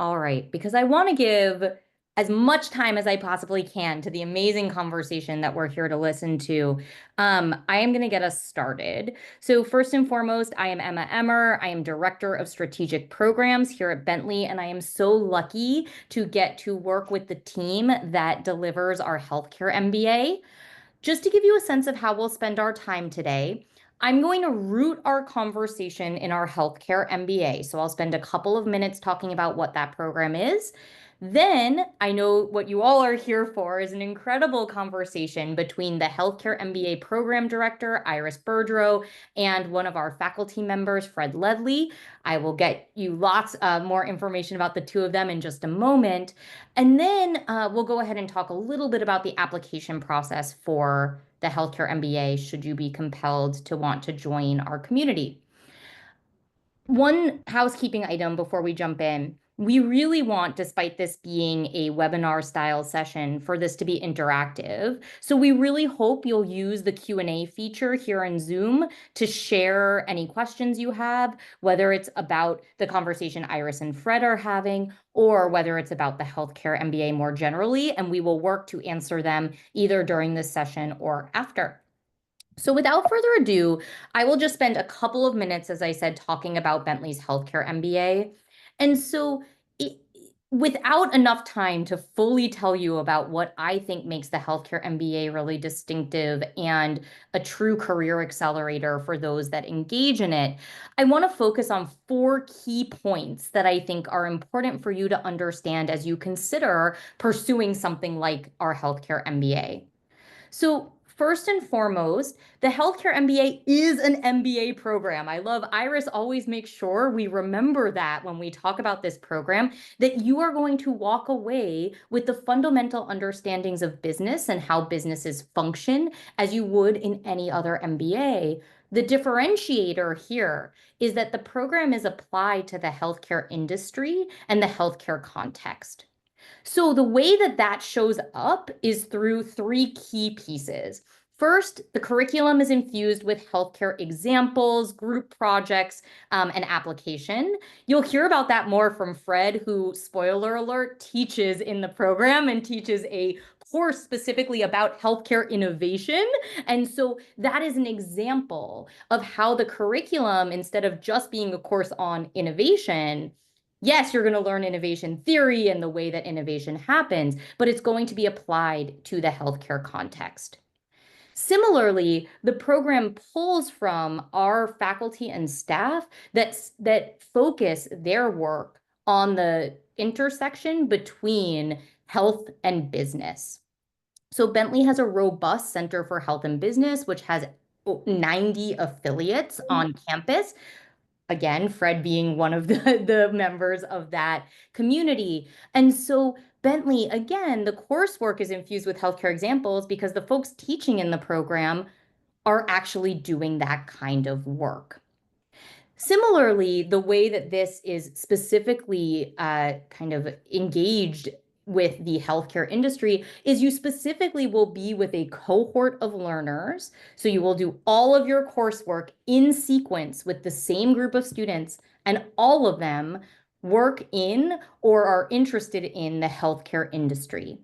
All right, because I want to give as much time as I possibly can to the amazing conversation that we're here to listen to. I am going to get us started. So first and foremost, I am Emma Emmer. I am Director of Strategic Programs here at Bentley, and I am so lucky to get to work with the team that delivers our Healthcare MBA. Just to give you a sense of how we'll spend our time today, I'm going to root our conversation in our Healthcare MBA. So I'll spend a couple of minutes talking about what that program is. Then I know what you all are here for is an incredible conversation between the Healthcare MBA program director, Iris Berdrow, and one of our faculty members, Fred Ledley. I will get you lots more information about the two of them in just a moment. And then we'll go ahead and talk a little bit about the application process for the Healthcare MBA should you be compelled to want to join our community. One housekeeping item before we jump in. We really want, despite this being a webinar style session, for this to be interactive. So we really hope you'll use the Q&A feature here in Zoom to share any questions you have, whether it's about the conversation Iris and Fred are having, or whether it's about the Healthcare MBA more generally, and we will work to answer them either during this session or after. So without further ado, I will just spend a couple of minutes, as I said, talking about Bentley's Healthcare MBA. And so without enough time to fully tell you about what I think makes the Healthcare MBA really distinctive and a true career accelerator for those that engage in it, I want to focus on 4 key points that I think are important for you to understand as you consider pursuing something like our Healthcare MBA. So first and foremost, the Healthcare MBA is an MBA program. I love Iris always makes sure we remember that when we talk about this program, that you are going to walk away with the fundamental understandings of business and how businesses function as you would in any other MBA. The differentiator here is that the program is applied to the healthcare industry and the healthcare context. So the way that that shows up is through 3 key pieces. First, the curriculum is infused with healthcare examples, group projects, and application. You'll hear about that more from Fred, who, spoiler alert, teaches in the program and teaches a course specifically about healthcare innovation. And so that is an example of how the curriculum, instead of just being a course on innovation, yes, you're going to learn innovation theory and the way that innovation happens, but it's going to be applied to the healthcare context. Similarly, the program pulls from our faculty and staff that focus their work on the intersection between health and business. So Bentley has a robust Center for Health and Business, which has 90 affiliates on campus. Again, Fred being one of the members of that community. And so Bentley, again, the coursework is infused with healthcare examples because the folks teaching in the program are actually doing that kind of work. Similarly, the way that this is specifically kind of engaged with the healthcare industry is you specifically will be with a cohort of learners. So you will do all of your coursework in sequence with the same group of students, and all of them work in or are interested in the healthcare industry.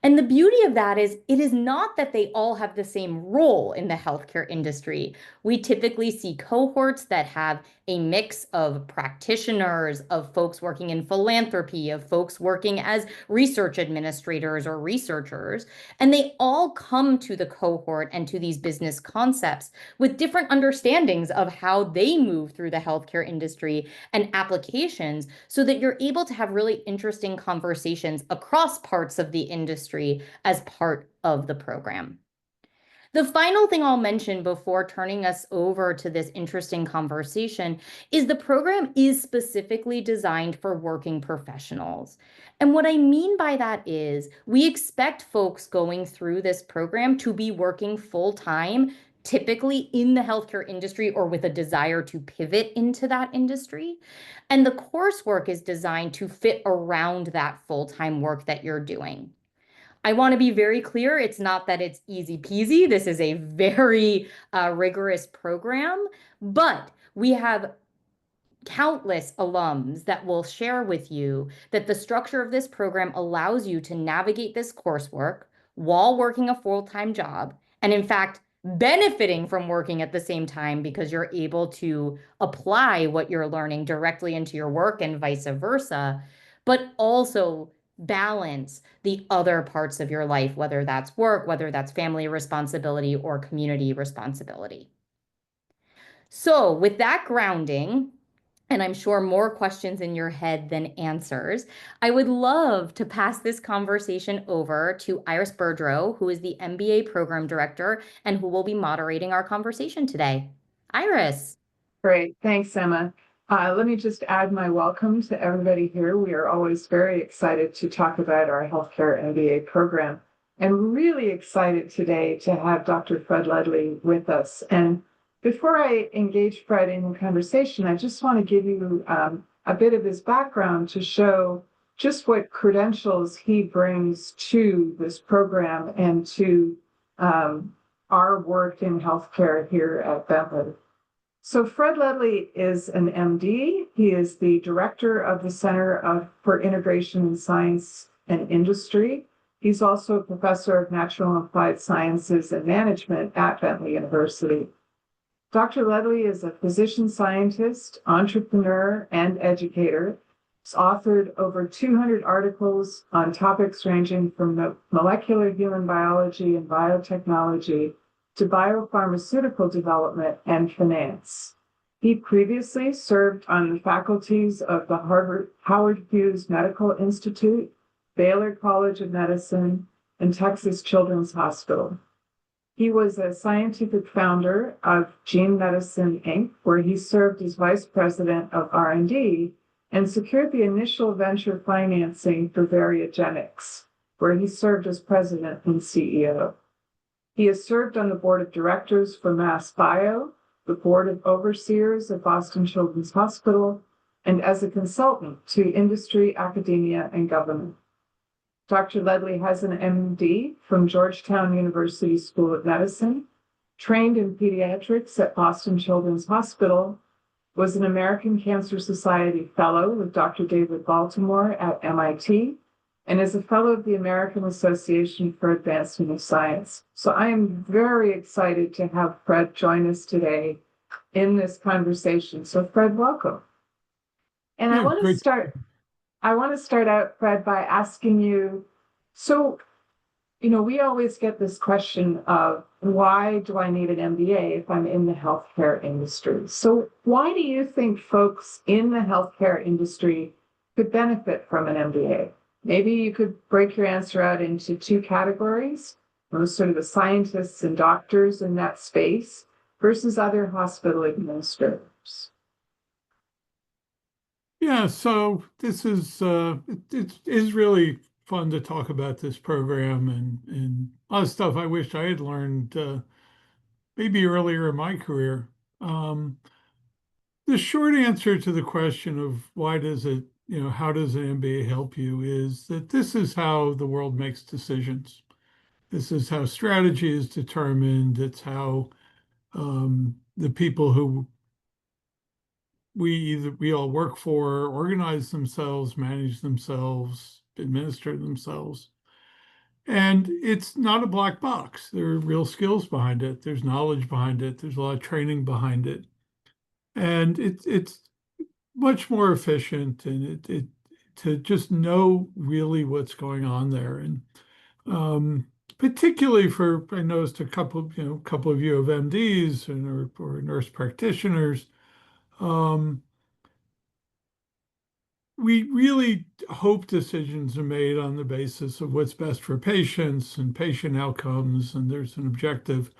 And the beauty of that is it is not that they all have the same role in the healthcare industry. We typically see cohorts that have a mix of practitioners, of folks working in philanthropy, of folks working as research administrators or researchers, and they all come to the cohort and to these business concepts with different understandings of how they move through the healthcare industry and applications so that you're able to have really interesting conversations across parts of the industry as part of the program. The final thing I'll mention before turning us over to this interesting conversation is the program is specifically designed for working professionals. And what I mean by that is we expect folks going through this program to be working full-time, typically in the healthcare industry or with a desire to pivot into that industry. And the coursework is designed to fit around that full-time work that you're doing. I want to be very clear. It's not that it's easy peasy. This is a very rigorous program, but we have countless alums that will share with you that the structure of this program allows you to navigate this coursework while working a full-time job, and in fact, benefiting from working at the same time because you're able to apply what you're learning directly into your work and vice versa, but also balance the other parts of your life, whether that's work, whether that's family responsibility or community responsibility. So, with that grounding, and I'm sure more questions in your head than answers, I would love to pass this conversation over to Iris Berdrow, who is the MBA program director and who will be moderating our conversation today. Iris. Great. Thanks, Emma. Let me just add my welcome to everybody here. We are always very excited to talk about our Healthcare MBA program, and really excited today to have Dr. Fred Ledley with us. And before I engage Fred in the conversation, I just want to give you a bit of his background to show just what credentials he brings to this program and to our work in healthcare here at Bentley. So Fred Ledley is an MD. He is the director of the for Integration in Science and Industry. He's also a professor of natural and applied sciences and management at Bentley University. Dr. Ledley is a physician scientist, entrepreneur, and educator. He's authored over 200 articles on topics ranging from molecular human biology and biotechnology to biopharmaceutical development and finance. He previously served on the faculties of the Howard Hughes Medical Institute, Baylor College of Medicine, and Texas Children's Hospital. He was a scientific founder of Gene Medicine, Inc., where he served as vice president of R&D and secured the initial venture financing for Variogenics, where he served as president and CEO. He has served on the board of directors for MassBio, the board of overseers of Boston Children's Hospital, and as a consultant to industry, academia, and government. Dr. Ledley has an MD from Georgetown University School of Medicine, trained in pediatrics at Boston Children's Hospital, was an American Cancer Society Fellow with Dr. David Baltimore at MIT, and is a fellow of the American Association for Advancement of Science. So I am very excited to have Fred join us today in this conversation. So Fred, welcome. And I want to start out, Fred, by asking you, so, we always get this question of why do I need an MBA if I'm in the healthcare industry? So why do you think folks in the healthcare industry could benefit from an MBA? Maybe you could break your answer out into two categories, sort of the scientists and doctors in that space versus other hospital administrators. Yeah, so this is it is really fun to talk about this program and a lot of stuff I wish I had learned maybe earlier in my career. The short answer to the question of why does it, how does an MBA help you is that this is how the world makes decisions. This is how strategy is determined. It's how the people who we all work for organize themselves, manage themselves, administer themselves. And it's not a black box. There are real skills behind it. There's knowledge behind it. There's a lot of training behind it. And it's much more efficient and it to just know really what's going on there. And particularly for, I noticed a couple of you have MDs or nurse practitioners. We really hope decisions are made on the basis of what's best for patients and patient outcomes, and there's an objective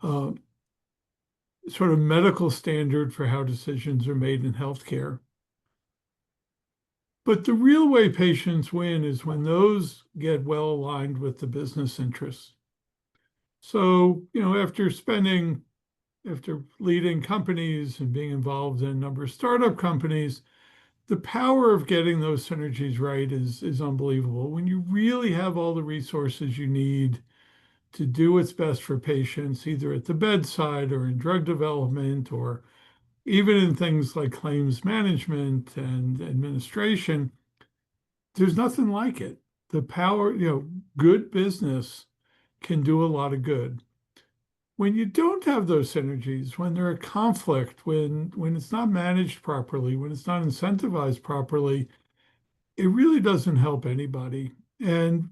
sort of medical standard for how decisions are made in healthcare. But the real way patients win is when those get well aligned with the business interests. So, after leading companies and being involved in a number of startup companies, the power of getting those synergies right is unbelievable. When you really have all the resources you need to do what's best for patients, either at the bedside or in drug development or even in things like claims management and administration, there's nothing like it. The power, good business can do a lot of good. When you don't have those synergies, when they're a conflict, when it's not managed properly, when it's not incentivized properly, it really doesn't help anybody. And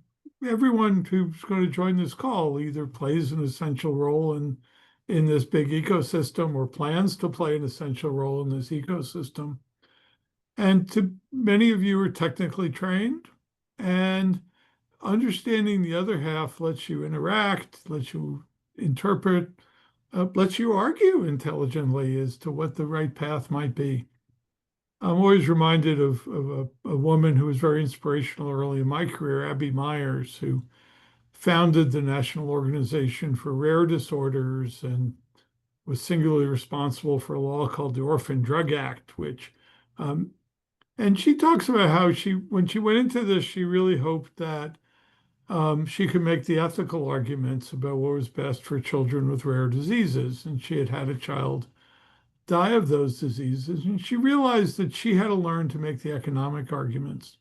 everyone who's going to join this call either plays an essential role in this big ecosystem or plans to play an essential role in this ecosystem. And to many of you are technically trained, and understanding the other half lets you interact, lets you interpret, lets you argue intelligently as to what the right path might be. I'm always reminded of a woman who was very inspirational early in my career, Abby Myers, who founded the National Organization for Rare Disorders and was singularly responsible for a law called the Orphan Drug Act, um, and she talks about how when she went into this, she really hoped that she could make the ethical arguments about what was best for children with rare diseases. And she had had a child die of those diseases. And she realized that she had to learn to make the economic arguments.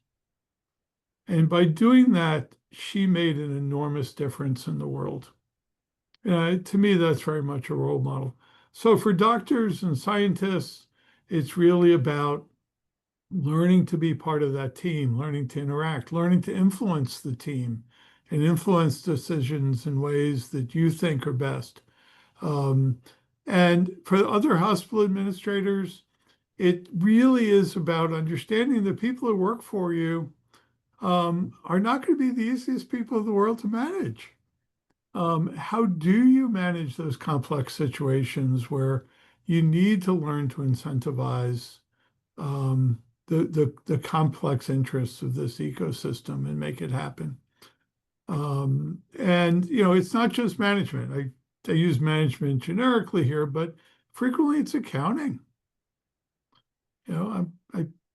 And by doing that, she made an enormous difference in the world. To me, that's very much a role model. So for doctors and scientists, it's really about learning to be part of that team, learning to interact, learning to influence the team and influence decisions in ways that you think are best. Um, and for other hospital administrators, it really is about understanding the people who work for you are not going to be the easiest people in the world to manage. How do you manage those complex situations where you need to learn to incentivize the complex interests of this ecosystem and make it happen? And it's not just management. I use management generically here, but frequently it's accounting.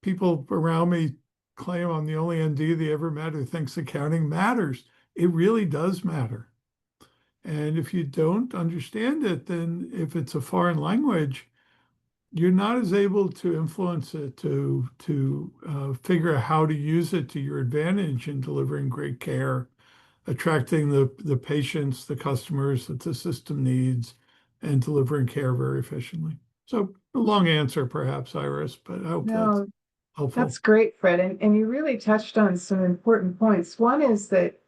People around me claim I'm the only ND they ever met who thinks accounting matters. It really does matter. And if you don't understand it, then if it's a foreign language, you're not as able to influence it to figure out how to use it to your advantage in delivering great care, attracting the patients, the customers that the system needs, and delivering care very efficiently. So a long answer, perhaps, Iris, but I hope that's No, helpful. that's great, Fred. And you really touched on some important points. One is that,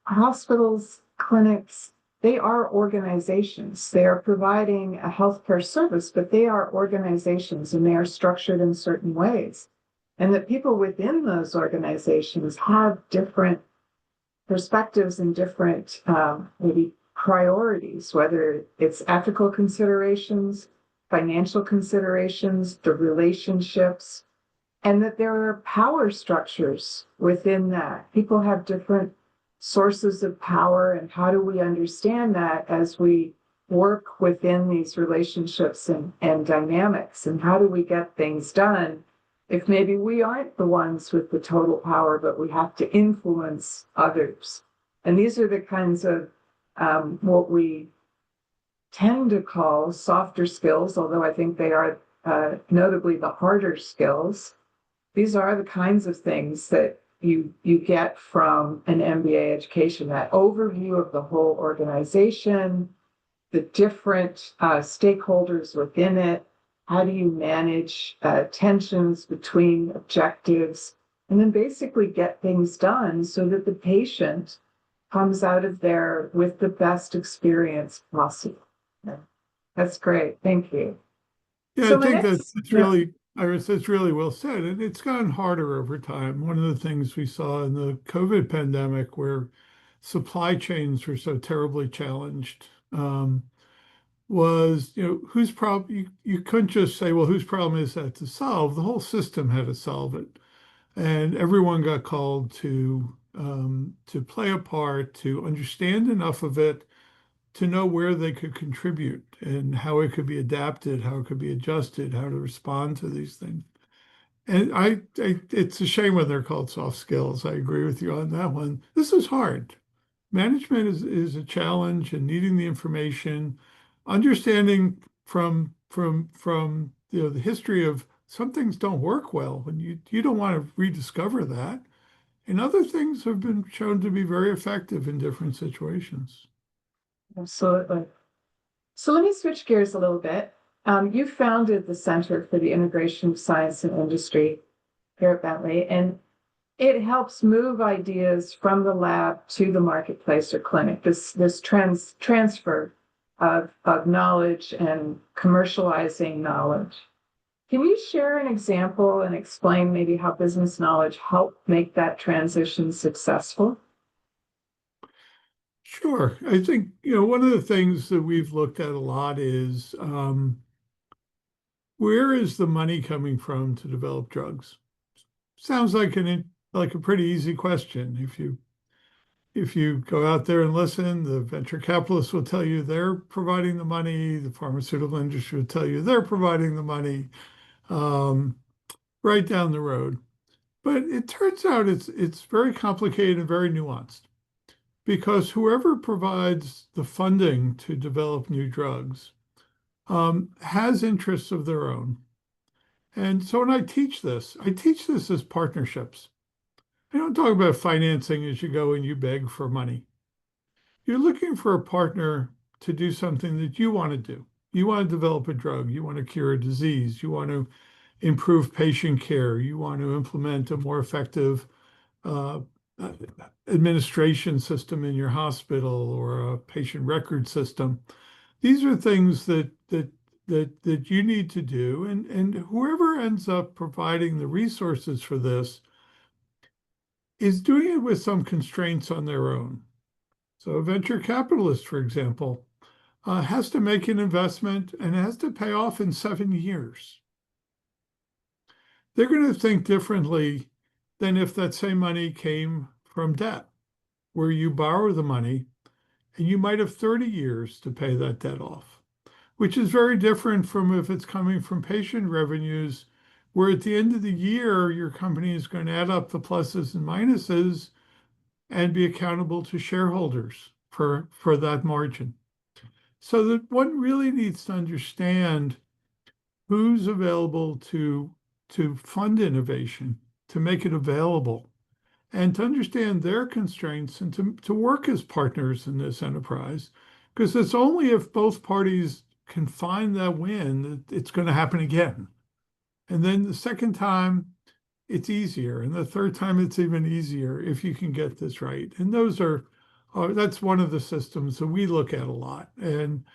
hospitals, clinics, they are organizations. They are providing a healthcare service, but they are organizations and they are structured in certain ways. And that people within those organizations have different perspectives and different maybe priorities, whether it's ethical considerations, financial considerations, the relationships, and that there are power structures within that. People have different sources of power, and how do we understand that as we work within these relationships and dynamics, and how do we get things done if maybe we aren't the ones with the total power, but we have to influence others. And these are the kinds of what we tend to call softer skills, although I think they are notably the harder skills. These are the kinds of things that you get from an MBA education, that overview of the whole organization, the different stakeholders within it. How do you manage tensions between objectives, and then basically get things done so that the patient comes out of there with the best experience possible? That's great. Thank you. Yeah, So I my think next, that's really, Iris, that's really well said. And it's gotten harder over time. One of the things we saw in the COVID pandemic, where supply chains were so terribly challenged, was, whose problem, you couldn't just say, well, whose problem is that to solve? The whole system had to solve it. And everyone got called to play a part, to understand enough of it, to know where they could contribute and how it could be adapted, how it could be adjusted, how to respond to these things. And it's a shame when they're called soft skills. I agree with you on that one. This is hard. Management is a challenge, and needing the information, understanding from the history of some things don't work well, and you don't want to rediscover that. And other things have been shown to be very effective in different situations. Absolutely. So let me switch gears a little bit. You founded the Center for the Integration of Science and Industry here at Bentley, and it helps move ideas from the lab to the marketplace or clinic. This transfer of knowledge and commercializing knowledge. Can you share an example and explain maybe how business knowledge helped make that transition successful? Sure. I think, one of the things that we've looked at a lot is where is the money coming from to develop drugs? Sounds like a pretty easy question. If you go out there and listen, the venture capitalists will tell you they're providing the money, the pharmaceutical industry will tell you they're providing the money, right down the road. But it turns out it's very complicated and very nuanced, because whoever provides the funding to develop new drugs has interests of their own. And so when I teach this as partnerships. I don't talk about financing as you go and you beg for money. You're looking for a partner to do something that you want to do. You want to develop a drug, you want to cure a disease, you want to improve patient care, you want to implement a more effective uh, administration system in your hospital or a patient record system. These are things that you need to do, and whoever ends up providing the resources for this is doing it with some constraints on their own. So a venture capitalist, for example, has to make an investment and has to pay off in 7 years. They're going to think differently than if that same money came from debt, where you borrow the money and you might have 30 years to pay that debt off, which is very different from if it's coming from patient revenues, where at the end of the year, your company is going to add up the pluses and minuses and be accountable to shareholders for that margin. So that one really needs to understand who's available to fund innovation, to make it available, and to understand their constraints and to work as partners in this enterprise. Because it's only if both parties can find that win that it's going to happen again. And then the second time, it's easier. And the third time, it's even easier if you can get this right. And that's one of the systems that we look at a lot. And,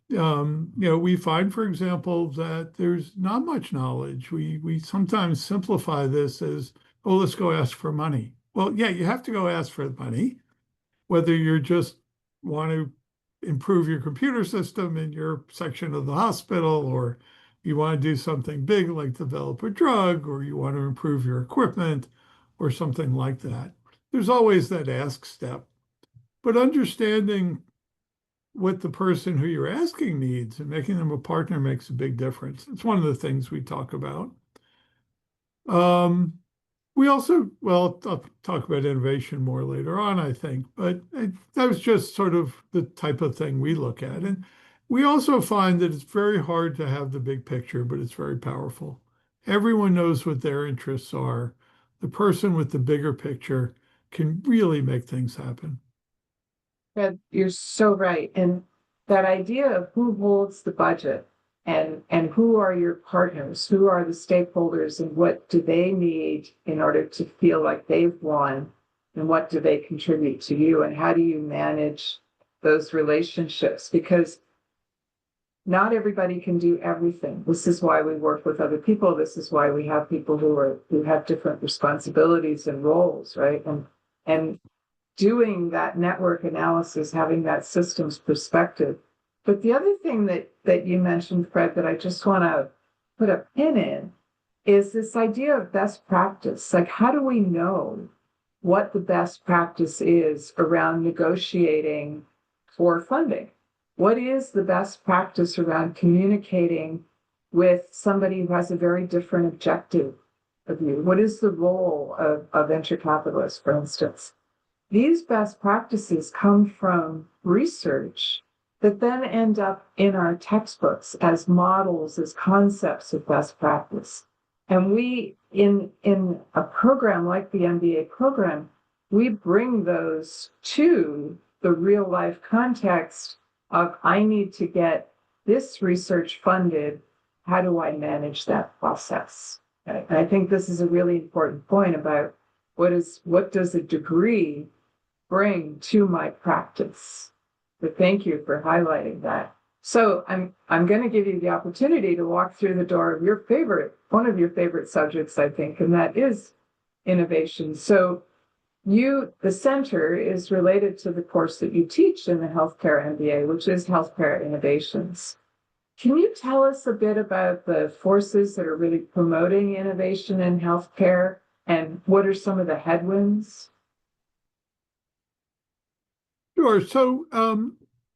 we find, for example, that there's not much knowledge. We sometimes simplify this as, oh, let's go ask for money. Well, yeah, you have to go ask for the money, whether you just want to improve your computer system in your section of the hospital, or you want to do something big like develop a drug, or you want to improve your equipment or something like that. There's always that ask step. But understanding what the person who you're asking needs and making them a partner makes a big difference. It's one of the things we talk about. We also, well, I'll talk about innovation more later on, I think, but that was just sort of the type of thing we look at. And we also find that it's very hard to have the big picture, but it's very powerful. Everyone knows what their interests are. The person with the bigger picture can really make things happen. Fred, you're so right. And that idea of who holds the budget and who are your partners, who are the stakeholders, and what do they need in order to feel like they've won, and what do they contribute to you, and how do you manage those relationships? Because not everybody can do everything. This is why we work with other people. This is why we have people who have different responsibilities and roles, right? And doing that network analysis, having that systems perspective. But the other thing that you mentioned, Fred, that I just want to put a pin in is this idea of best practice. Like, how do we know what the best practice is around negotiating for funding? What is the best practice around communicating with somebody who has a very different objective of you? What is the role of a venture capitalist, for instance? These best practices come from research that then end up in our textbooks as models, as concepts of best practice. And we, in a program like the MBA program, we bring those to the real life context of I need to get this research funded. How do I manage that process? And I think this is a really important point about what does a degree bring to my practice. So thank you for highlighting that. So I'm going to give you the opportunity to walk through the door of one of your favorite subjects, I think, and that is innovation. So the center is related to the course that you teach in the Healthcare MBA, which is Healthcare Innovations. Can you tell us a bit about the forces that are really promoting innovation in healthcare and what are some of the headwinds? Sure. So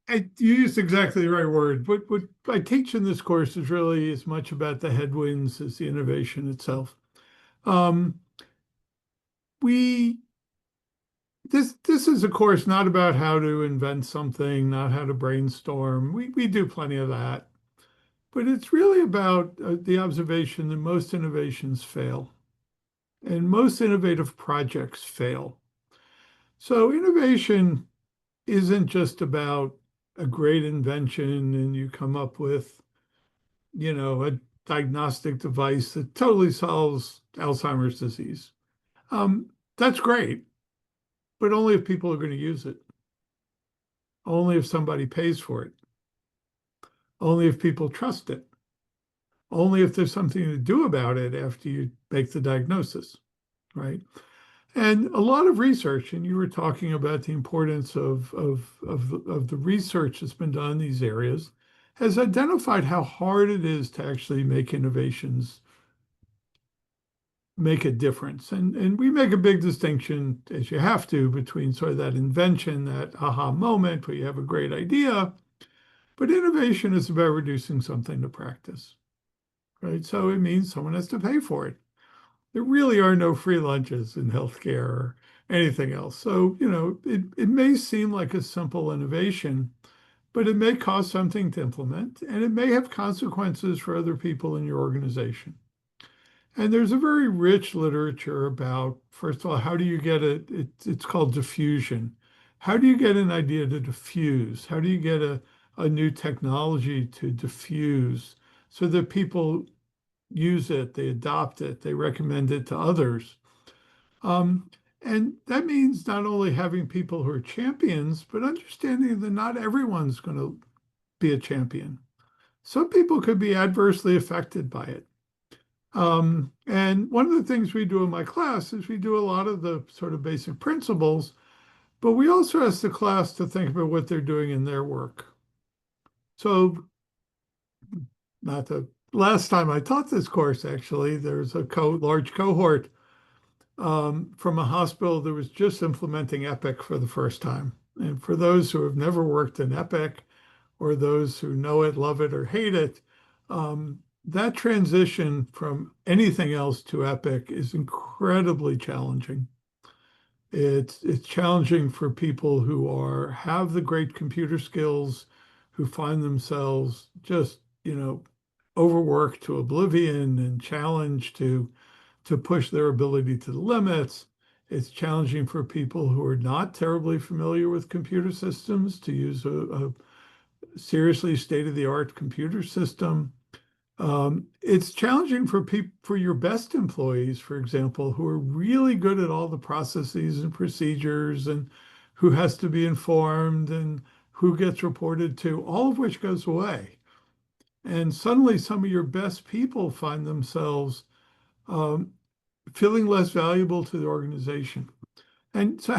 you used exactly the right word. What I teach in this course is really as much about the headwinds as the innovation itself. Um, we this is a course not about how to invent something, not how to brainstorm. We do plenty of that, but it's really about the observation that most innovations fail, and most innovative projects fail. So innovation isn't just about a great invention and you come up with, a diagnostic device that totally solves Alzheimer's disease. That's great, but only if people are going to use it, only if somebody pays for it, only if people trust it, only if there's something to do about it after you make the diagnosis, right? And a lot of research, and you were talking about the importance of the research that's been done in these areas, has identified how hard it is to actually make innovations make a difference. And we make a big distinction, as you have to, between sort of that invention, that aha moment where you have a great idea, but innovation is about reducing something to practice, right? So it means someone has to pay for it. There really are no free lunches in healthcare or anything else. So, it may seem like a simple innovation, but it may cost something to implement, and it may have consequences for other people in your organization. And there's a very rich literature about, first of all, how do you get it's called diffusion. How do you get an idea to diffuse? How do you get a new technology to diffuse so that people use it, they adopt it, they recommend it to others? Um, and that means not only having people who are champions, but understanding that not everyone's going to be a champion. Some people could be adversely affected by it. And one of the things we do in my class is we do a lot of the sort of basic principles, but we also ask the class to think about what they're doing in their work. So, not the last time I taught this course, actually, there's a large cohort from a hospital that was just implementing Epic for the first time. And for those who have never worked in Epic, or those who know it, love it, or hate it, that transition from anything else to Epic is incredibly challenging. It's challenging for people who have the great computer skills, who find themselves just, overworked to oblivion and challenged to push their ability to the limits. It's challenging for people who are not terribly familiar with computer systems to use a seriously state-of-the-art computer system. It's challenging for your best employees, for example, who are really good at all the processes and procedures and who has to be informed and who gets reported to, all of which goes away. And suddenly some of your best people find themselves feeling less valuable to the organization. And so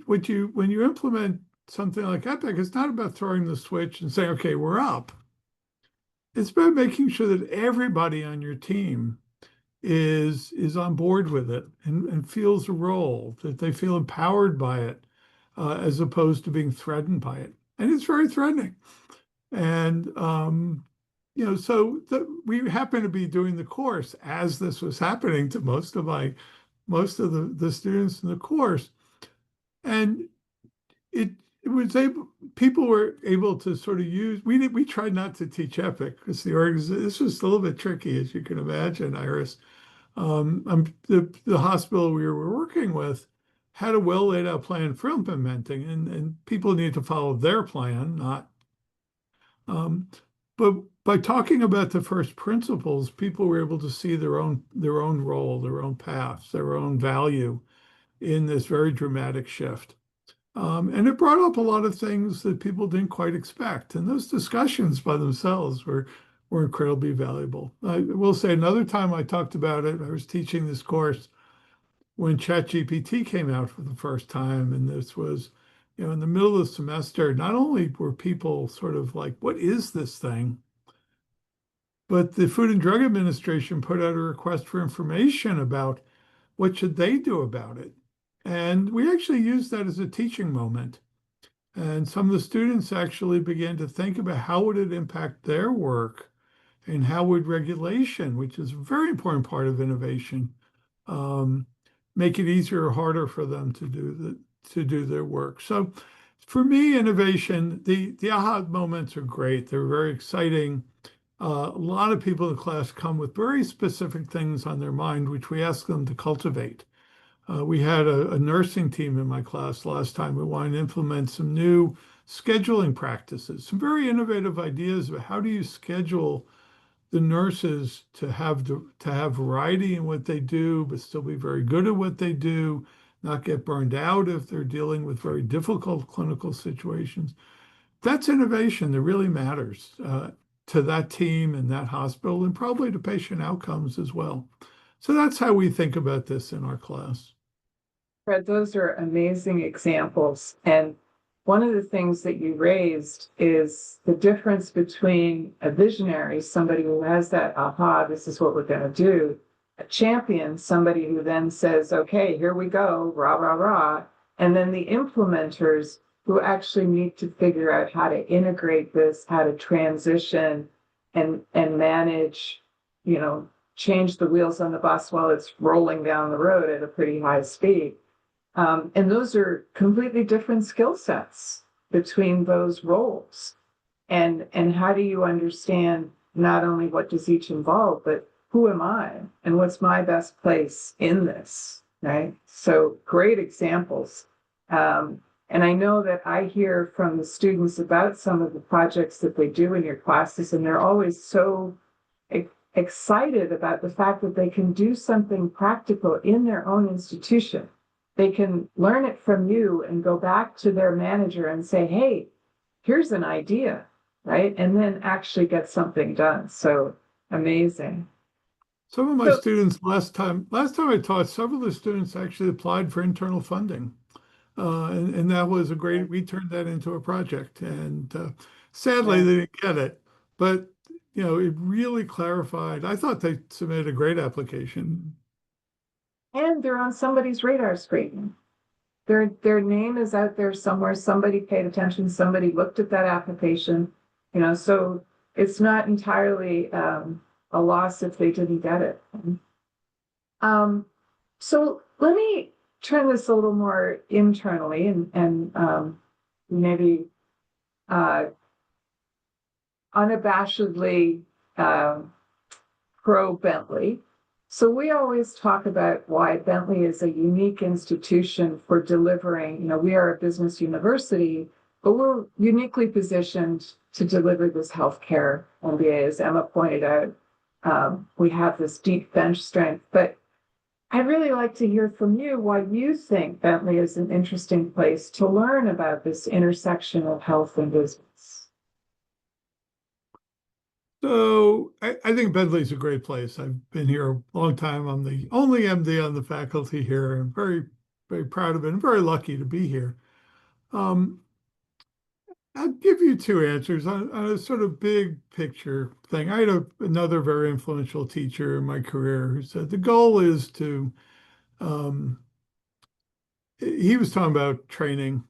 when you implement something like Epic, it's not about throwing the switch and saying, okay, we're up. It's about making sure that everybody on your team is on board with it and feels a role, that they feel empowered by it, as opposed to being threatened by it. And it's very threatening. And we happen to be doing the course as this was happening to most of the students in the course. And it was able, people were able to sort of use, we tried not to teach Epic because the organization, this was a little bit tricky, as you can imagine, Iris. The hospital we were working with had a well laid out plan for implementing, and people need to follow their plan, not. Um, but by talking about the first principles, people were able to see their own role, their own path, their own value in this very dramatic shift. And it brought up a lot of things that people didn't quite expect. And those discussions by themselves were incredibly valuable. I will say another time I talked about it, I was teaching this course when ChatGPT came out for the first time. And this was, in the middle of the semester, not only were people sort of like, what is this thing? But the Food and Drug Administration put out a request for information about what should they do about it. And we actually used that as a teaching moment. And some of the students actually began to think about how would it impact their work and how would regulation, which is a very important part of innovation, um, make it easier or harder for them to do their work. So for me, innovation, the aha moments are great. They're very exciting. A lot of people in class come with very specific things on their mind, which we ask them to cultivate. We had a nursing team in my class last time who wanted to implement some new scheduling practices, some very innovative ideas about how do you schedule the nurses to have variety in what they do, but still be very good at what they do, not get burned out if they're dealing with very difficult clinical situations. That's innovation that really matters to that team and that hospital, and probably to patient outcomes as well. So that's how we think about this in our class. Fred, those are amazing examples. And one of the things that you raised is the difference between a visionary, somebody who has that, aha, this is what we're going to do, a champion, somebody who then says, okay, here we go, rah, rah, rah. And then the implementers who actually need to figure out how to integrate this, how to transition and manage, change the wheels on the bus while it's rolling down the road at a pretty high speed. And those are completely different skill sets between those roles. And how do you understand not only what does each involve, but who am I and what's my best place in this, right? So great examples. And I know that I hear from the students about some of the projects that they do in your classes, and they're always so excited about the fact that they can do something practical in their own institution. They can learn it from you and go back to their manager and say, hey, here's an idea, right? And then actually get something done. So amazing. Some of my So, students last time I taught, several of the students actually applied for internal funding. And that was we turned that into a project. And sadly, yeah. they didn't get it. But, it really clarified. I thought they submitted a great application. And they're on somebody's radar screen. Their name is out there somewhere. Somebody paid attention. Somebody looked at that application. So it's not entirely a loss if they didn't get it. So let me turn this a little more internally and maybe unabashedly pro Bentley. So we always talk about why Bentley is a unique institution for delivering, we are a business university, but we're uniquely positioned to deliver this healthcare MBA, as Emma pointed out. We have this deep bench strength, but I'd really like to hear from you why you think Bentley is an interesting place to learn about this intersection of health and business. So I think Bentley's a great place. I've been here a long time. I'm the only MD on the faculty here. I'm very, very proud of it and very lucky to be here. Um, I'll give you two answers on a sort of big picture thing. I had another very influential teacher in my career who said the goal is to, um, he was talking about training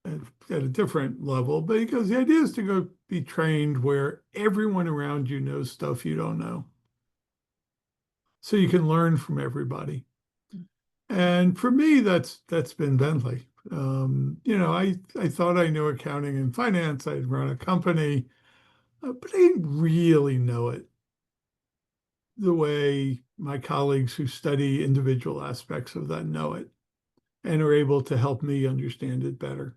at a different level, but he goes, the idea is to go be trained where everyone around you knows stuff you don't know. So you can learn from everybody. And for me, that's been Bentley. I thought I knew accounting and finance. I'd run a company, but I didn't really know it the way my colleagues who study individual aspects of that know it and are able to help me understand it better.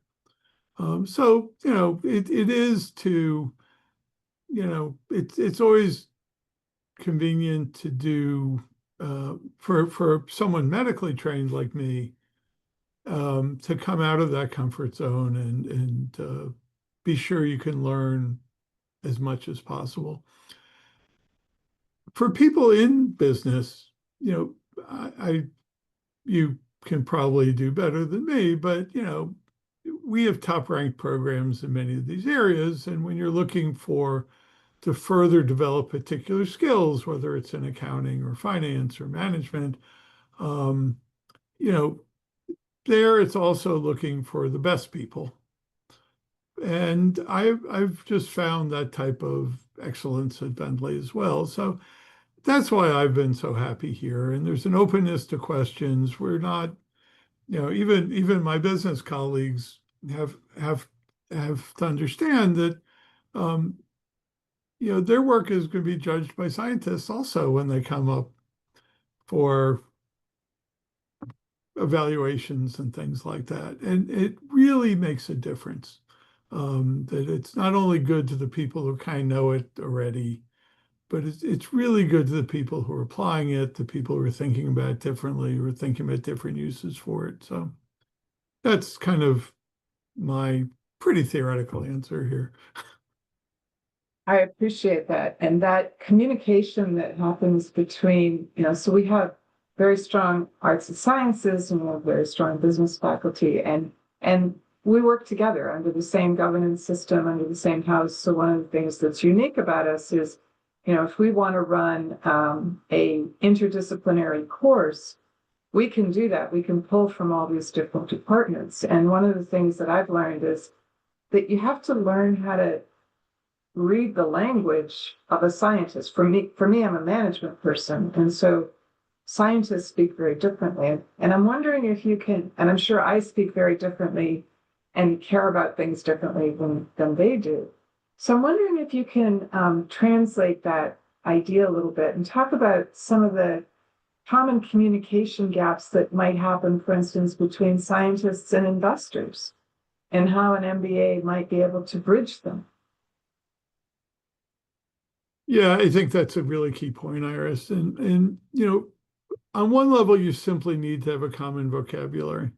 It is to, it's always convenient to do for someone medically trained like me to come out of that comfort zone and be sure you can learn as much as possible. For people in business, you can probably do better than me, but we have top ranked programs in many of these areas. And when you're looking to further develop particular skills, whether it's in accounting or finance or management, um, you know, there it's also looking for the best people. And I've just found that type of excellence at Bentley as well. So that's why I've been so happy here. And there's an openness to questions. We're not, even my business colleagues have to understand that um, their work is going to be judged by scientists also when they come up for evaluations and things like that. And it really makes a difference. That it's not only good to the people who kind of know it already, but it's really good to the people who are applying it, the people who are thinking about it differently, who are thinking about different uses for it. So that's kind of my pretty theoretical answer here. I appreciate that. And that communication that happens between, so we have very strong arts and sciences and we have very strong business faculty and we work together under the same governance system, under the same house. So one of the things that's unique about us is, if we want to run a interdisciplinary course, we can do that. We can pull from all these different departments. And one of the things that I've learned is that you have to learn how to read the language of a scientist. For me, I'm a management person, and so scientists speak very differently. And I'm wondering if you can, and I'm sure I speak very differently and care about things differently than they do. So I'm wondering if you can translate that idea a little bit and talk about some of the common communication gaps that might happen, for instance, between scientists and investors, and how an MBA might be able to bridge them. Yeah, I think that's a really key point, Iris. And on one level, you simply need to have a common vocabulary.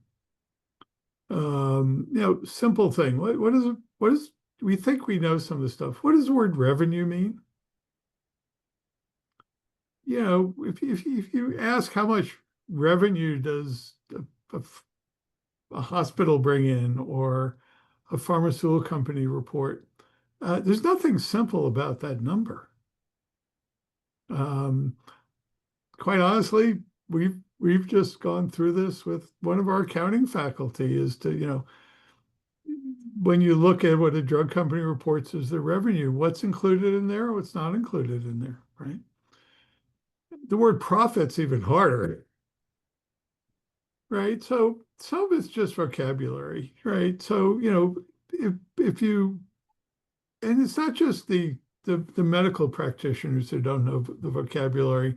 Simple thing. What is we think we know some of the stuff. What does the word revenue mean? If you ask how much revenue does a hospital bring in or a pharmaceutical company report, there's nothing simple about that number. Um, Quite honestly, we've just gone through this with one of our accounting faculty is to, when you look at what a drug company reports as their revenue, what's included in there, what's not included in there, right? The word profit's even harder, right? So some of it's just vocabulary, right? So, if you, and it's not just the medical practitioners who don't know the vocabulary,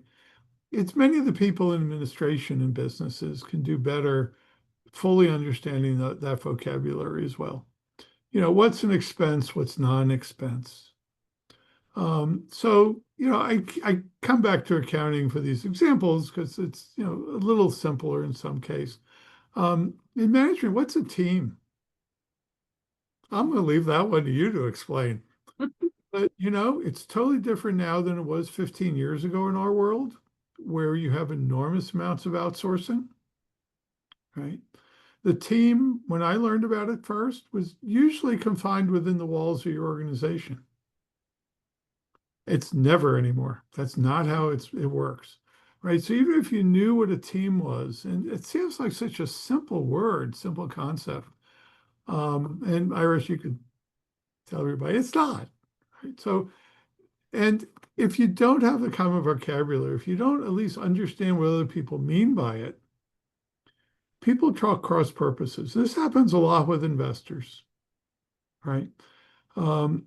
it's many of the people in administration and businesses can do better fully understanding that vocabulary as well. What's an expense, what's non-expense. I come back to accounting for these examples because it's, a little simpler in some case. In management, what's a team? I'm going to leave that one to you to explain. But, it's totally different now than it was 15 years ago in our world, where you have enormous amounts of outsourcing, right? The team, when I learned about it first, was usually confined within the walls of your organization. It's never anymore. That's not how it works, right? So even if you knew what a team was, and it seems like such a simple word, simple concept, and Iris, you could tell everybody it's not, right? So, and if you don't have the common vocabulary, if you don't at least understand what other people mean by it, people talk cross purposes. This happens a lot with investors, right? Um,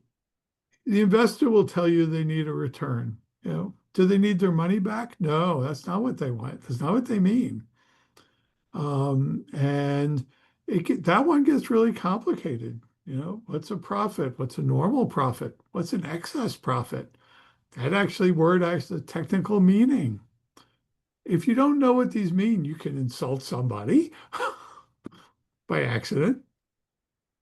the investor will tell you they need a return. Do they need their money back? No, that's not what they want. That's not what they mean. And that one gets really complicated. What's a profit? What's a normal profit? What's an excess profit? Word has a technical meaning. If you don't know what these mean, you can insult somebody by accident,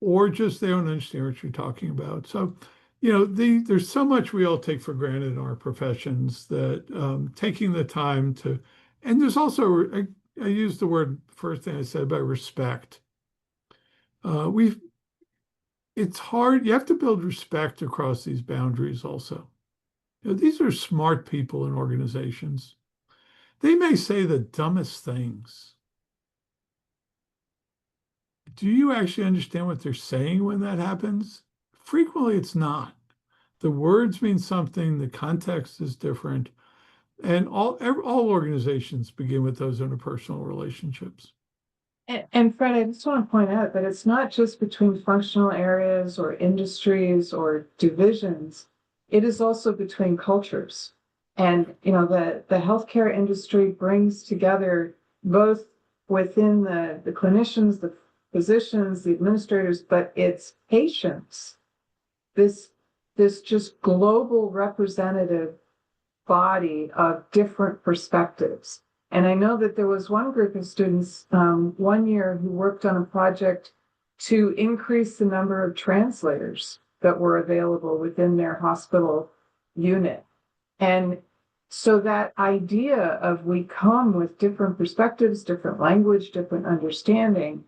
or just they don't understand what you're talking about. So, there's so much we all take for granted in our professions that taking the time to, and there's also, I used the word, first thing I said about respect. We It's hard. You have to build respect across these boundaries also. These are smart people in organizations. They may say the dumbest things. Do you actually understand what they're saying when that happens? Frequently, it's not. The words mean something, the context is different, and all organizations begin with those interpersonal relationships. And Fred, I just want to point out that it's not just between functional areas or industries or divisions, it is also between cultures. And the healthcare industry brings together both within the clinicians, the physicians, the administrators, but it's patients. This this just global representative body of different perspectives. And I know that there was one group of students one year who worked on a project to increase the number of translators that were available within their hospital unit. And so that idea of we come with different perspectives, different language, different understanding,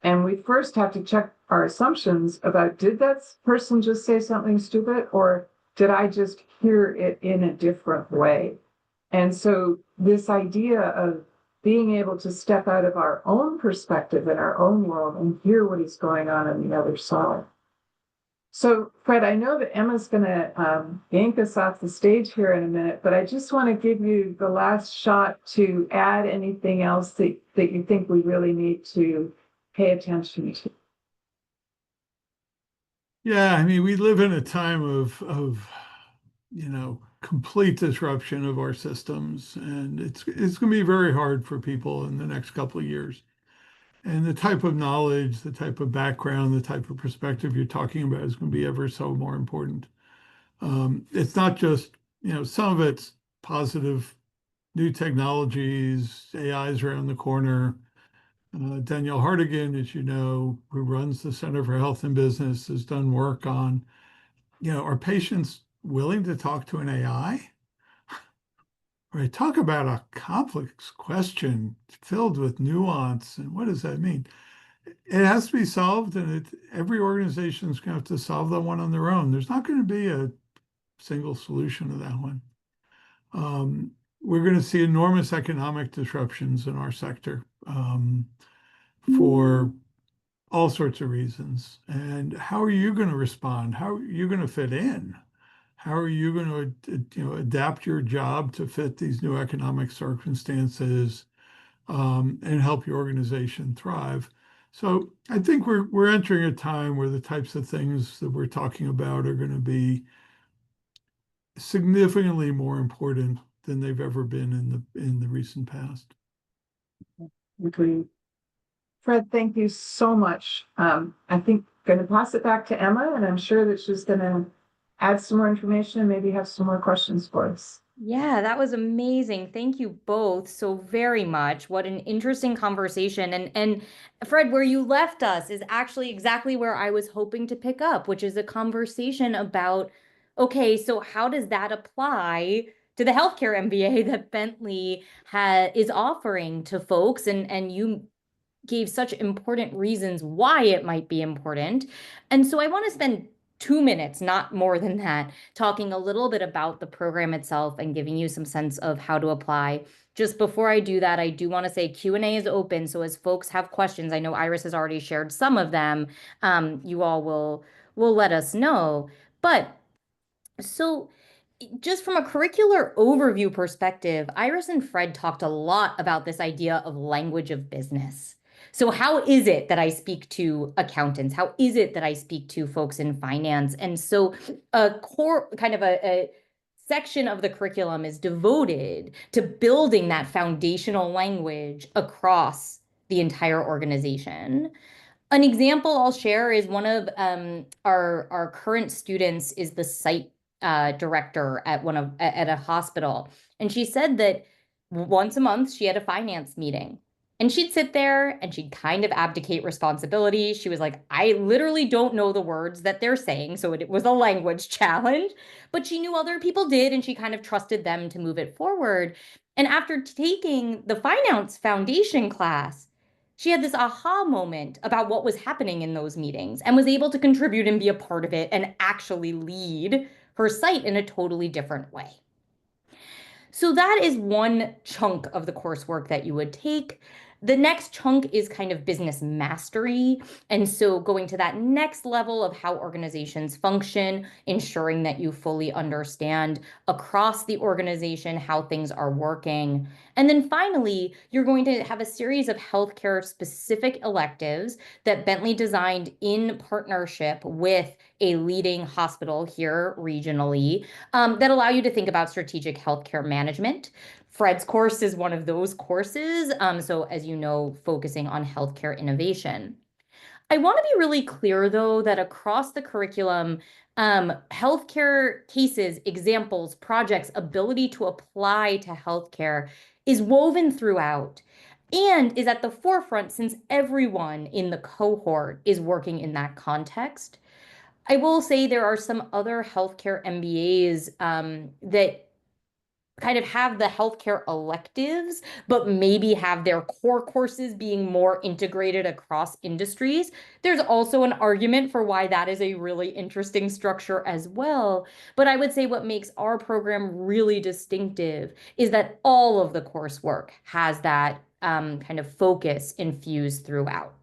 and we first have to check our assumptions about did that person just say something stupid or did I just hear it in a different way? And so this idea of being able to step out of our own perspective in our own world and hear what is going on the other side. So, Fred, I know that Emma's going to yank us off the stage here in a minute, but I just want to give you the last shot to add anything else that you think we really need to pay attention to. Yeah, I mean, we live in a time of complete disruption of our systems, and it's going to be very hard for people in the next couple of years. And the type of knowledge, the type of background, the type of perspective you're talking about is going to be ever so more important. It's not just, some of it's positive, new technologies, AI's around the corner. Danielle Hartigan, as you know, who runs the Center for Health and Business, has done work on, are patients willing to talk to an AI? Right, talk about a complex question filled with nuance, and what does that mean? It has to be solved, and every organization is going to have to solve that one on their own. There's not going to be a single solution to that one. We're going to see enormous economic disruptions in our sector for all sorts of reasons. And how are you going to respond? How are you going to fit in? How are you going to, adapt your job to fit these new economic circumstances and help your organization thrive? So I think we're entering a time where the types of things that we're talking about are going to be significantly more important than they've ever been in the recent past. Agreed. Fred, thank you so much. I think I'm going to pass it back to Emma, and I'm sure that she's going to add some more information and maybe have some more questions for us. Yeah, that was amazing. Thank you both so very much. What an interesting conversation. And Fred, where you left us is actually exactly where I was hoping to pick up, which is a conversation about, okay, so how does that apply to the healthcare MBA that Bentley is offering to folks? And you gave such important reasons why it might be important. And so I want to spend 2 minutes, not more than that, talking a little bit about the program itself and giving you some sense of how to apply. Just before I do that, I do want to say Q&A is open. So as folks have questions, I know Iris has already shared some of them. You all will let us know. But so just from a curricular overview perspective, Iris and Fred talked a lot about this idea of language of business. So how is it that I speak to accountants? How is it that I speak to folks in finance? And so a core kind of a section of the curriculum is devoted to building that foundational language across the entire organization. An example I'll share is one of our current students is the site director at at a hospital, and she said that once a month she had a finance meeting, and she'd sit there and she'd kind of abdicate responsibility. She was like, I literally don't know the words that they're saying, so it was a language challenge, but she knew other people did, and she kind of trusted them to move it forward. And after taking the finance foundation class, she had this aha moment about what was happening in those meetings and was able to contribute and be a part of it and actually lead her site in a totally different way. So that is one chunk of the coursework that you would take. The next chunk is kind of business mastery. And so going to that next level of how organizations function, ensuring that you fully understand across the organization how things are working. And then finally, you're going to have a series of healthcare specific electives that Bentley designed in partnership with a leading hospital here regionally, that allow you to think about strategic healthcare management. Fred's course is one of those courses. So as you know, focusing on healthcare innovation. I want to be really clear, though, that across the curriculum, healthcare cases, examples, projects, ability to apply to healthcare is woven throughout and is at the forefront since everyone in the cohort is working in that context. I will say there are some other healthcare MBAs that kind of have the healthcare electives, but maybe have their core courses being more integrated across industries. There's also an argument for why that is a really interesting structure as well. But I would say what makes our program really distinctive is that all of the coursework has that kind of focus infused throughout.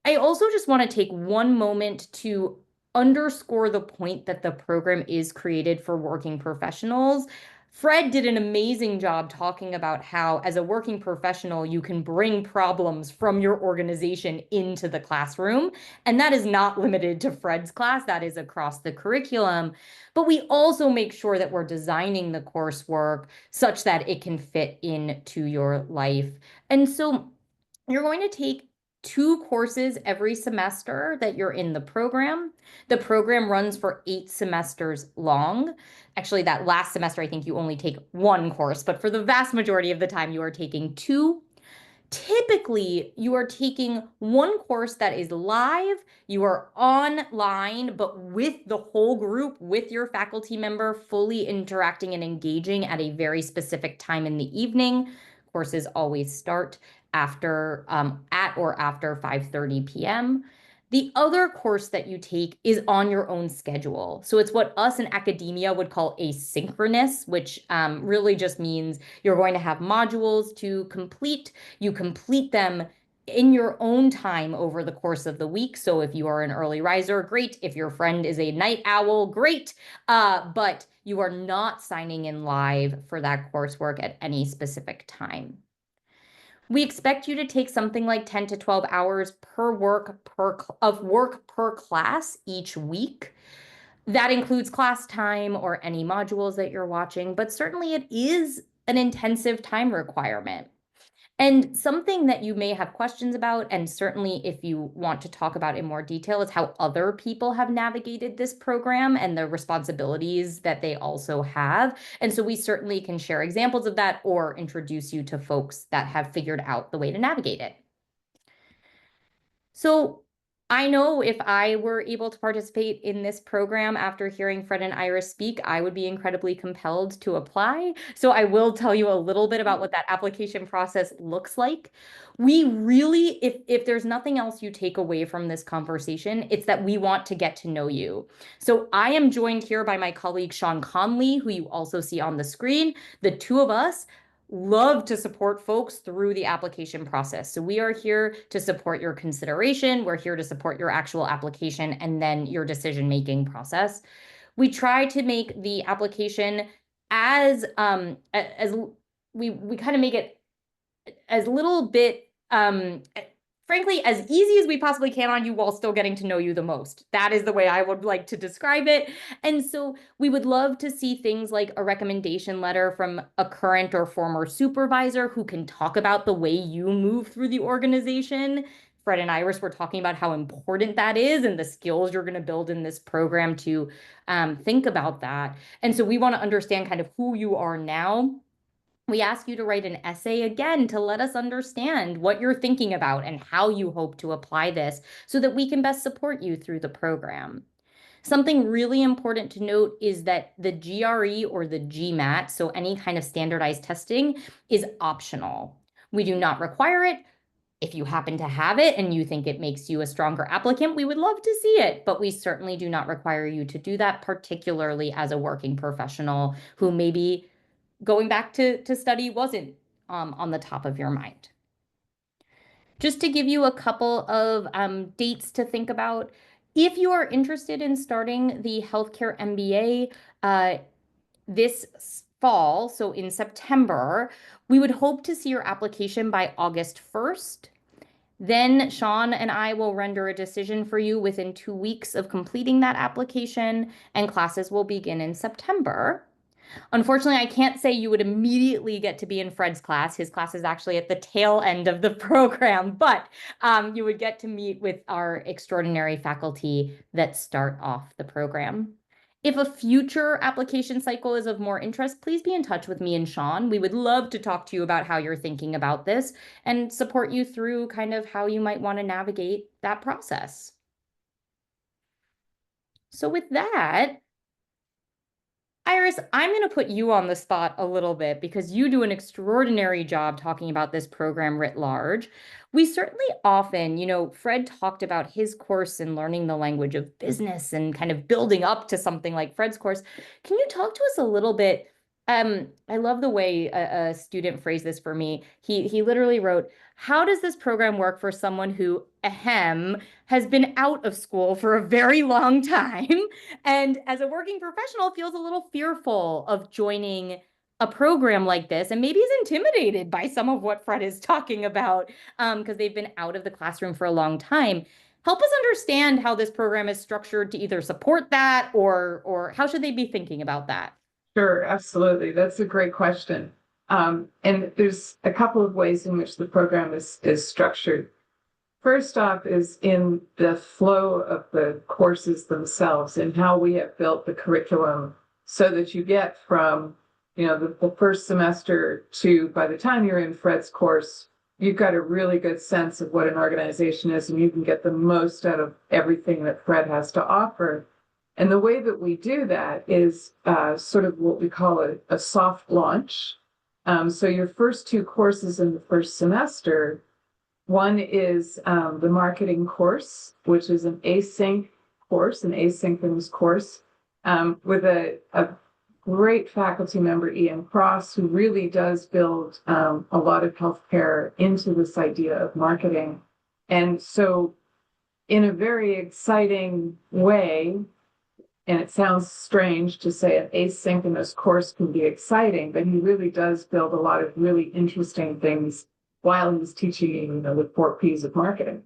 I also just want to take one moment to underscore the point that the program is created for working professionals. Fred did an amazing job talking about how, as a working professional, you can bring problems from your organization into the classroom. And that is not limited to Fred's class, that is across the curriculum. But we also make sure that we're designing the coursework such that it can fit into your life. And so you're going to take 2 courses every semester that you're in the program. The program runs for 8 semesters long. Actually, that last semester, I think you only take 1 course, but for the vast majority of the time, you are taking 2. Typically, you are taking 1 course that is live, you are online, but with the whole group, with your faculty member, fully interacting and engaging at a very specific time in the evening. Courses always start after at or after 5:30 p.m. The other course that you take is on your own schedule. So it's what us in academia would call asynchronous, which really just means you're going to have modules to complete. You complete them in your own time over the course of the week. So if you are an early riser, great. If your friend is a night owl, great. But you are not signing in live for that coursework at any specific time. We expect you to take something like 10 to 12 hours of work per class each week. That includes class time or any modules that you're watching, but certainly it is an intensive time requirement. And something that you may have questions about, and certainly if you want to talk about in more detail, is how other people have navigated this program and the responsibilities that they also have. And so we certainly can share examples of that or introduce you to folks that have figured out the way to navigate it. So I know if I were able to participate in this program after hearing Fred and Iris speak, I would be incredibly compelled to apply. So I will tell you a little bit about what that application process looks like. We really, if there's nothing else you take away from this conversation, it's that we want to get to know you. So I am joined here by my colleague, Sean Conley, who you also see on the screen. The 2 of us love to support folks through the application process. So we are here to support your consideration. We're here to support your actual application and then your decision-making process. We try to make the application as we kind of make it as little bit, frankly, as easy as we possibly can on you while still getting to know you the most. That is the way I would like to describe it. And so we would love to see things like a recommendation letter from a current or former supervisor who can talk about the way you move through the organization. Fred and Iris were talking about how important that is and the skills you're going to build in this program to think about that. And so we want to understand kind of who you are now. We ask you to write an essay again to let us understand what you're thinking about and how you hope to apply this so that we can best support you through the program. Something really important to note is that the GRE or the GMAT, so any kind of standardized testing, is optional. We do not require it. If you happen to have it and you think it makes you a stronger applicant, we would love to see it, but we certainly do not require you to do that, particularly as a working professional who maybe going back to study wasn't on the top of your mind. Just to give you a couple of dates to think about, if you are interested in starting the Healthcare MBA this fall, so in September, we would hope to see your application by August 1st. Then Sean and I will render a decision for you within 2 weeks of completing that application, and classes will begin in September. Unfortunately, I can't say you would immediately get to be in Fred's class. His class is actually at the tail end of the program, but you would get to meet with our extraordinary faculty that start off the program. If a future application cycle is of more interest, please be in touch with me and Sean. We would love to talk to you about how you're thinking about this and support you through kind of how you might want to navigate that process. So with that, Iris, I'm going to put you on the spot a little bit because you do an extraordinary job talking about this program writ large. We certainly often, Fred talked about his course in learning the language of business and kind of building up to something like Fred's course. Can you talk to us a little bit? I love the way a student phrased this for me. He literally wrote, "How does this program work for someone who, ahem, has been out of school for a very long time and as a working professional feels a little fearful of joining a program like this and maybe is intimidated by some of what Fred is talking about because they've been out of the classroom for a long time." Help us understand how this program is structured to either support that or how should they be thinking about that? Sure, absolutely. That's a great question. And there's a couple of ways in which the program is structured. First off is in the flow of the courses themselves and how we have built the curriculum so that you get from, the first semester to by the time you're in Fred's course, you've got a really good sense of what an organization is and you can get the most out of everything that Fred has to offer. And the way that we do that is sort of what we call a soft launch. So your first 2 courses in the first semester, one is the marketing course, which is an async course, an asynchronous course, with a great faculty member, Ian Cross, who really does build a lot of healthcare into this idea of marketing. And so in a very exciting way, and it sounds strange to say an asynchronous course can be exciting, but he really does build a lot of really interesting things while he's teaching, the 4 Ps of marketing.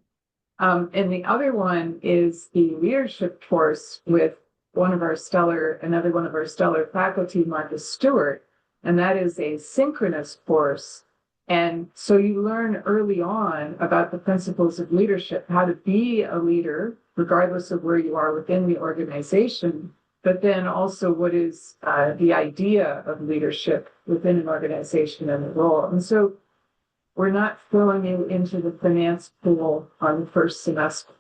And the other one is the leadership course with another one of our stellar faculty, Marcus Stewart, and that is a synchronous course. And so you learn early on about the principles of leadership, how to be a leader, regardless of where you are within the organization, but then also what is the idea of leadership within an organization and the role. And so we're not throwing you into the finance pool on the first semester.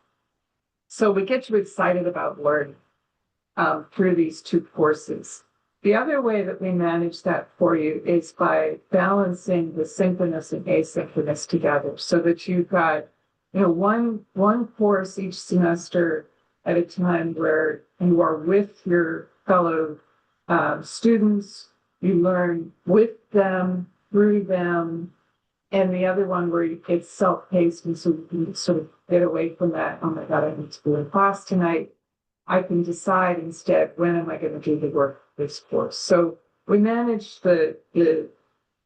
So we get you excited about learning through these 2 courses. The other way that we manage that for you is by balancing the synchronous and asynchronous together so that you've got, one course each semester at a time where you are with your fellow students, you learn with them, through them, and the other one where it's self-paced and so you can sort of get away from that. Oh my God, I need to go in class tonight. I can decide instead, when am I going to do the work for this course? So we manage the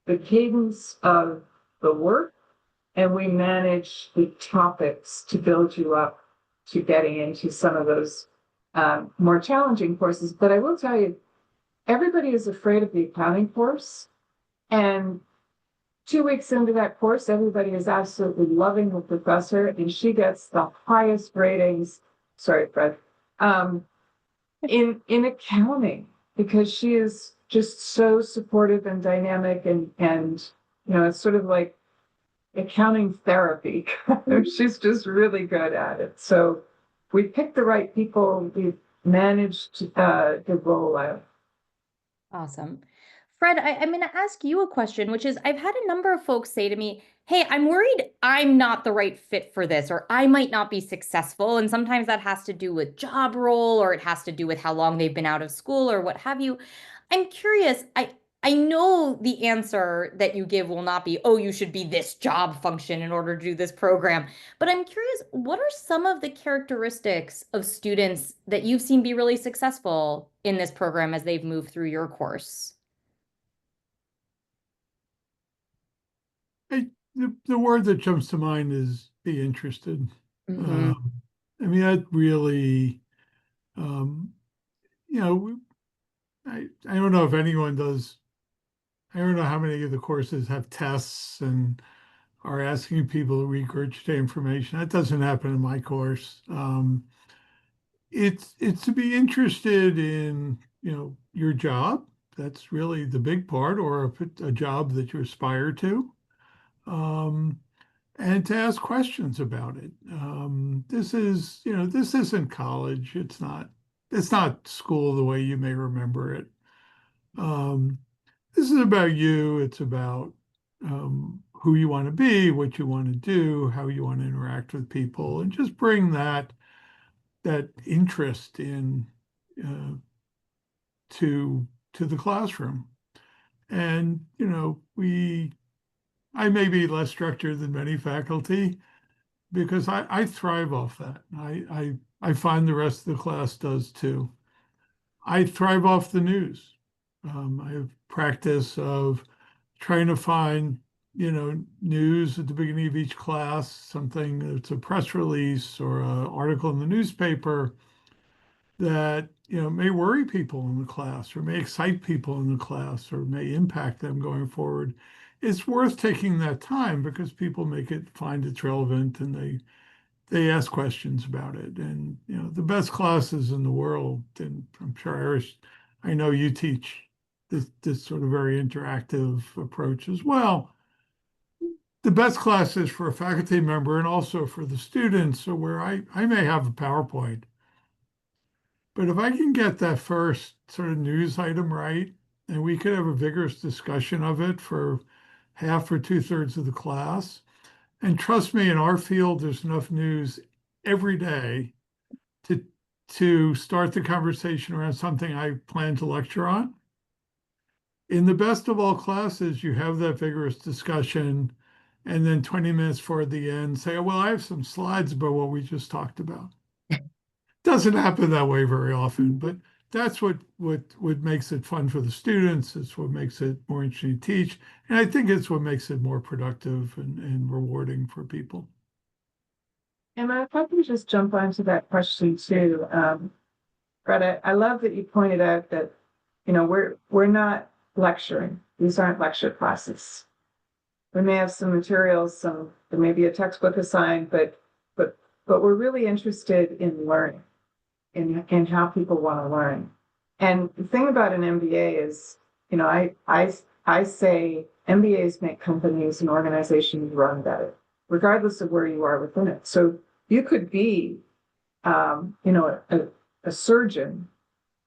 cadence of the work and we manage the topics to build you up to getting into some of those more challenging courses. But I will tell you, everybody is afraid of the accounting course. And 2 weeks into that course, everybody is absolutely loving the professor, and she gets the highest ratings. Sorry, Fred. In accounting, because she is just so supportive and dynamic, and it's sort of like accounting therapy. She's just really good at it. So we picked the right people. We've managed to roll out. Awesome. Fred, I'm going to ask you a question, which is I've had a number of folks say to me, hey, I'm worried I'm not the right fit for this, or I might not be successful. And sometimes that has to do with job role, or it has to do with how long they've been out of school, or what have you. I'm curious. I know the answer that you give will not be, oh, you should be this job function in order to do this program. But I'm curious, what are some of the characteristics of students that you've seen be really successful in this program as they've moved through your course? The word that jumps to mind is be interested. Mm-hmm. Um, I mean, that really, um, you know, I don't know if anyone does, I don't know how many of the courses have tests and are asking people to regurgitate information. That doesn't happen in my course. It's to be interested in, your job. That's really the big part, or a job that you aspire to. Um, and to ask questions about it. This isn't college. It's not school the way you may remember it. Um, this is about you. It's about who you want to be, what you want to do, how you want to interact with people, and just bring that interest in uh, to the classroom. And I may be less structured than many faculty, because I thrive off that. I find the rest of the class does too. I thrive off the news. I have practice of trying to find, news at the beginning of each class, something that's a press release or an article in the newspaper that, may worry people in the class or may excite people in the class or may impact them going forward. It's worth taking that time because people find it's relevant, and they ask questions about it. And the best classes in the world, and I'm sure Irish, I know you teach this sort of very interactive approach as well. The best classes for a faculty member and also for the students are where I may have a PowerPoint, but if I can get that first sort of news item right, and we could have a vigorous discussion of it for half or two-thirds of the class. And trust me, in our field, there's enough news every day to start the conversation around something I plan to lecture on. In the best of all classes, you have that vigorous discussion, and then 20 minutes for the end, say, oh, well, I have some slides about what we just talked about. Doesn't happen that way very often, but that's what makes it fun for the students. It's what makes it more interesting to teach. And I think it's what makes it more productive and rewarding for people. And if I can just jump onto that question too, Fred, I love that you pointed out that we're not lecturing. These aren't lecture classes. We may have some materials, there may be a textbook assigned, but we're really interested in learning, in how people want to learn. And the thing about an MBA is, I say MBAs make companies and organizations run better, regardless of where you are within it. So you could be, a surgeon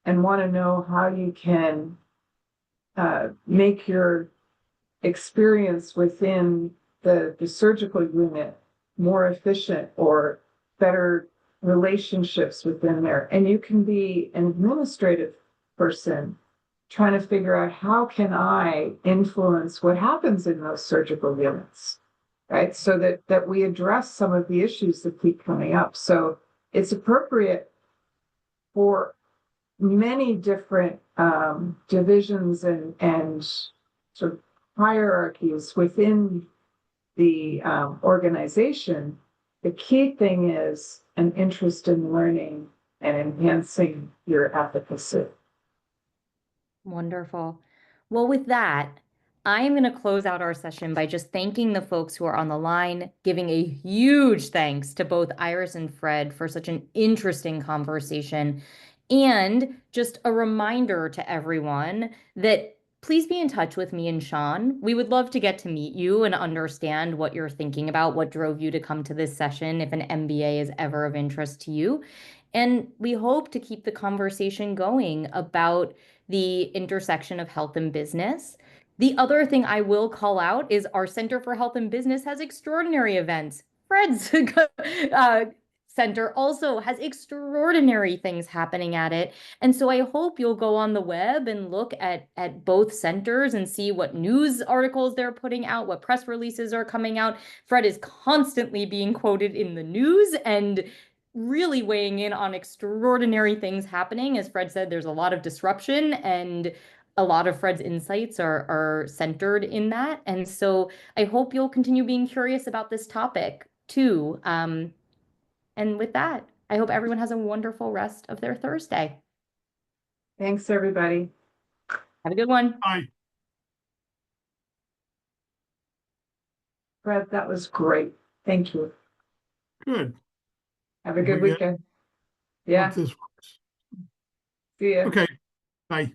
and want to know how you can make your experience within the surgical unit more efficient, or better relationships within there. And you can be an administrative person trying to figure out, how can I influence what happens in those surgical units, right? So that we address some of the issues that keep coming up. So it's appropriate for many different divisions and sort of hierarchies within the organization, the key thing is an interest in learning and enhancing your efficacy. Wonderful. Well, with that, I am going to close out our session by just thanking the folks who are on the line, giving a huge thanks to both Iris and Fred for such an interesting conversation, and just a reminder to everyone that please be in touch with me and Sean. We would love to get to meet you and understand what you're thinking about, what drove you to come to this session, if an MBA is ever of interest to you. And we hope to keep the conversation going about the intersection of health and business. The other thing I will call out is our Center for Health and Business has extraordinary events. Fred's center also has extraordinary things happening at it. And so I hope you'll go on the web and look at both centers and see what news articles they're putting out, what press releases are coming out. Fred is constantly being quoted in the news and really weighing in on extraordinary things happening. As Fred said, there's a lot of disruption, and a lot of Fred's insights are centered in that. And so I hope you'll continue being curious about this topic too. And with that, I hope everyone has a wonderful rest of their Thursday. Thanks, everybody. Have a good one. Bye. Fred, that was great. Thank you. Good. Have a good weekend. Yeah. Hope this works. See ya. Okay. Bye.